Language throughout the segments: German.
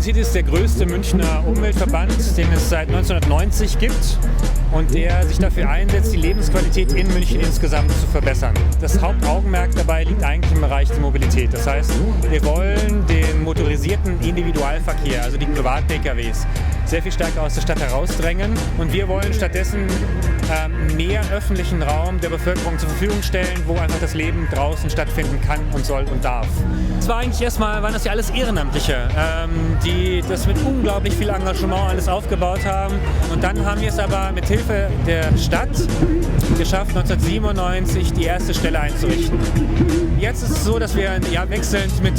City ist der größte Münchner Umweltverband, den es seit 1990 gibt und der sich dafür einsetzt, die Lebensqualität in München insgesamt zu verbessern. Das Hauptaugenmerk dabei liegt eigentlich im Bereich der Mobilität. Das heißt, wir wollen den motorisierten Individualverkehr, also die Privat-PKWs, sehr viel stärker aus der Stadt herausdrängen und wir wollen stattdessen mehr öffentlichen Raum der Bevölkerung zur Verfügung stellen, wo einfach das Leben draußen stattfinden kann und soll und darf. Es war eigentlich waren das ja alles Ehrenamtliche, die das mit unglaublich viel Engagement alles aufgebaut haben. Und dann haben wir es aber mit Hilfe der Stadt geschafft, 1997 die erste Stelle einzurichten. Jetzt ist es so, dass wir wechselnd mit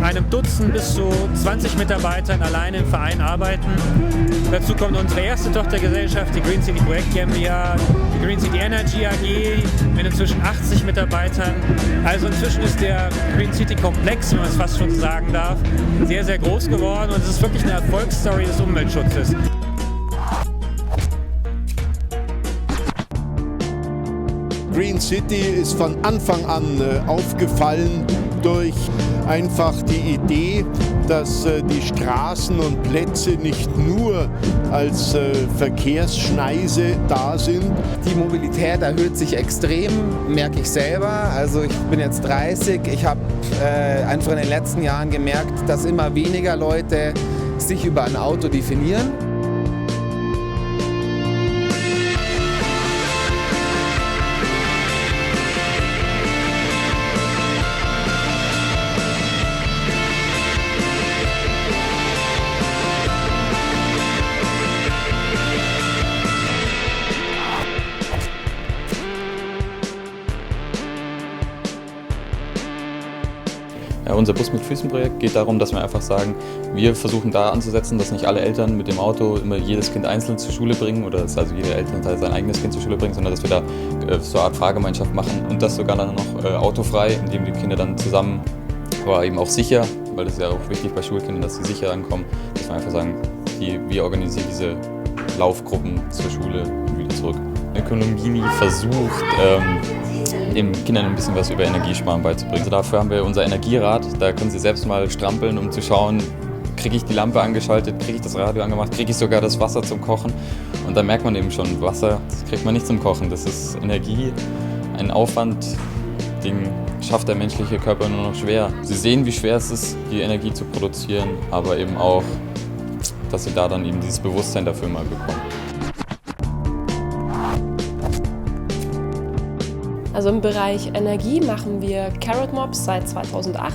einem Dutzend bis zu 20 Mitarbeitern alleine im Verein arbeiten. Dazu kommt unsere erste Tochtergesellschaft, die Green City Projekt GmbH, die Green City Energy AG mit inzwischen 80 Mitarbeitern. Also inzwischen ist der Green City Komplex, wenn man es fast schon sagen darf, sehr, sehr groß geworden und es ist wirklich eine Erfolgsstory des Umweltschutzes. Green City ist von Anfang an aufgefallen durch einfach die Idee, dass die Straßen und Plätze nicht nur als Verkehrsschneise da sind. Die Mobilität erhöht sich extrem, merke ich selber. Also ich bin jetzt 30, ich habe einfach in den letzten Jahren gemerkt, dass immer weniger Leute sich über ein Auto definieren. Ja, unser Bus mit Füßen-Projekt geht darum, dass wir einfach sagen, wir versuchen da anzusetzen, dass nicht alle Eltern mit dem Auto immer jedes Kind einzeln zur Schule bringen oder dass also jeder Elternteil sein eigenes Kind zur Schule bringt, sondern dass wir da so eine Art Fahrgemeinschaft machen und das sogar dann noch autofrei, indem die Kinder dann zusammen, aber eben auch sicher, weil das ist ja auch wichtig bei Schulkindern, dass sie sicher ankommen, dass wir einfach sagen, wir organisieren diese Laufgruppen zur Schule und wieder zurück. Ökonomini versucht, den Kindern ein bisschen was über Energiesparen beizubringen. Also dafür haben wir unser Energierad, da können sie selbst mal strampeln, um zu schauen, kriege ich die Lampe angeschaltet, kriege ich das Radio angemacht, kriege ich sogar das Wasser zum Kochen. Und da merkt man eben schon, Wasser, das kriegt man nicht zum Kochen, das ist Energie, ein Aufwand, den schafft der menschliche Körper nur noch schwer. Sie sehen, wie schwer es ist, die Energie zu produzieren, aber eben auch, dass sie da dann eben dieses Bewusstsein dafür mal bekommen. Also im Bereich Energie machen wir Carrot Mobs seit 2008.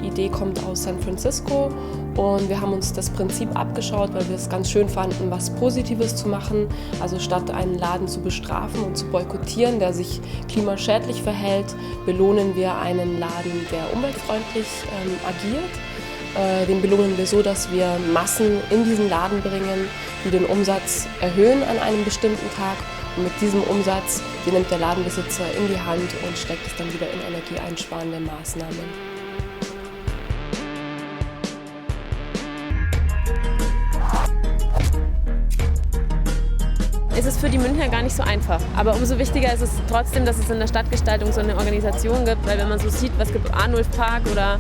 Die Idee kommt aus San Francisco und wir haben uns das Prinzip abgeschaut, weil wir es ganz schön fanden, was Positives zu machen. Also statt einen Laden zu bestrafen und zu boykottieren, der sich klimaschädlich verhält, belohnen wir einen Laden, der umweltfreundlich agiert. Den belohnen wir so, dass wir Massen in diesen Laden bringen, die den Umsatz erhöhen an einem bestimmten Tag. Und mit diesem Umsatz, den nimmt der Ladenbesitzer in die Hand und steckt es dann wieder in energieeinsparende Maßnahmen. Es ist für die Münchner gar nicht so einfach. Aber umso wichtiger ist es trotzdem, dass es in der Stadtgestaltung so eine Organisation gibt. Weil wenn man so sieht, was gibt Arnulf Park oder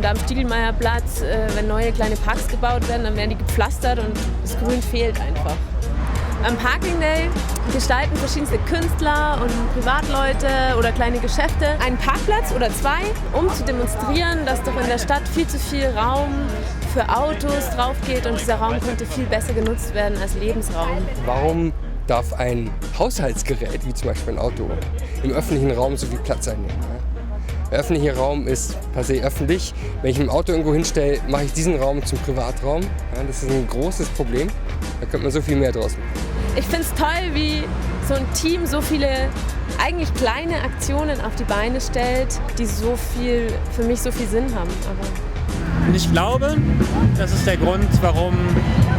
da am Stiegelmeierplatz, wenn neue kleine Parks gebaut werden, dann werden die gepflastert und das Grün fehlt einfach. Am Parking Day gestalten verschiedenste Künstler und Privatleute oder kleine Geschäfte einen Parkplatz oder zwei, um zu demonstrieren, dass doch in der Stadt viel zu viel Raum für Autos drauf geht und dieser Raum könnte viel besser genutzt werden als Lebensraum. Warum darf ein Haushaltsgerät, wie zum Beispiel ein Auto, im öffentlichen Raum so viel Platz einnehmen? Der öffentliche Raum ist per se öffentlich. Wenn ich ein Auto irgendwo hinstelle, mache ich diesen Raum zum Privatraum. Das ist ein großes Problem. Da könnte man so viel mehr draus machen. Ich finde es toll, wie so ein Team so viele eigentlich kleine Aktionen auf die Beine stellt, die für mich so viel Sinn haben. Und ich glaube, das ist der Grund, warum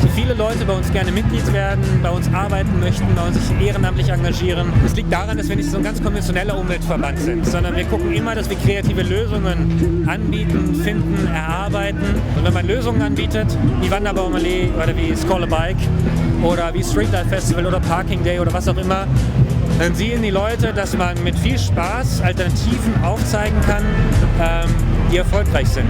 so viele Leute bei uns gerne Mitglied werden, bei uns arbeiten möchten, bei uns sich ehrenamtlich engagieren. Es liegt daran, dass wir nicht so ein ganz konventioneller Umweltverband sind, sondern wir gucken immer, dass wir kreative Lösungen anbieten, finden, erarbeiten. Und wenn man Lösungen anbietet, wie Wanderbaumallee oder wie Call a Bike oder wie Streetlife Festival oder Parking Day oder was auch immer, dann sehen die Leute, dass man mit viel Spaß Alternativen aufzeigen kann, die erfolgreich sind.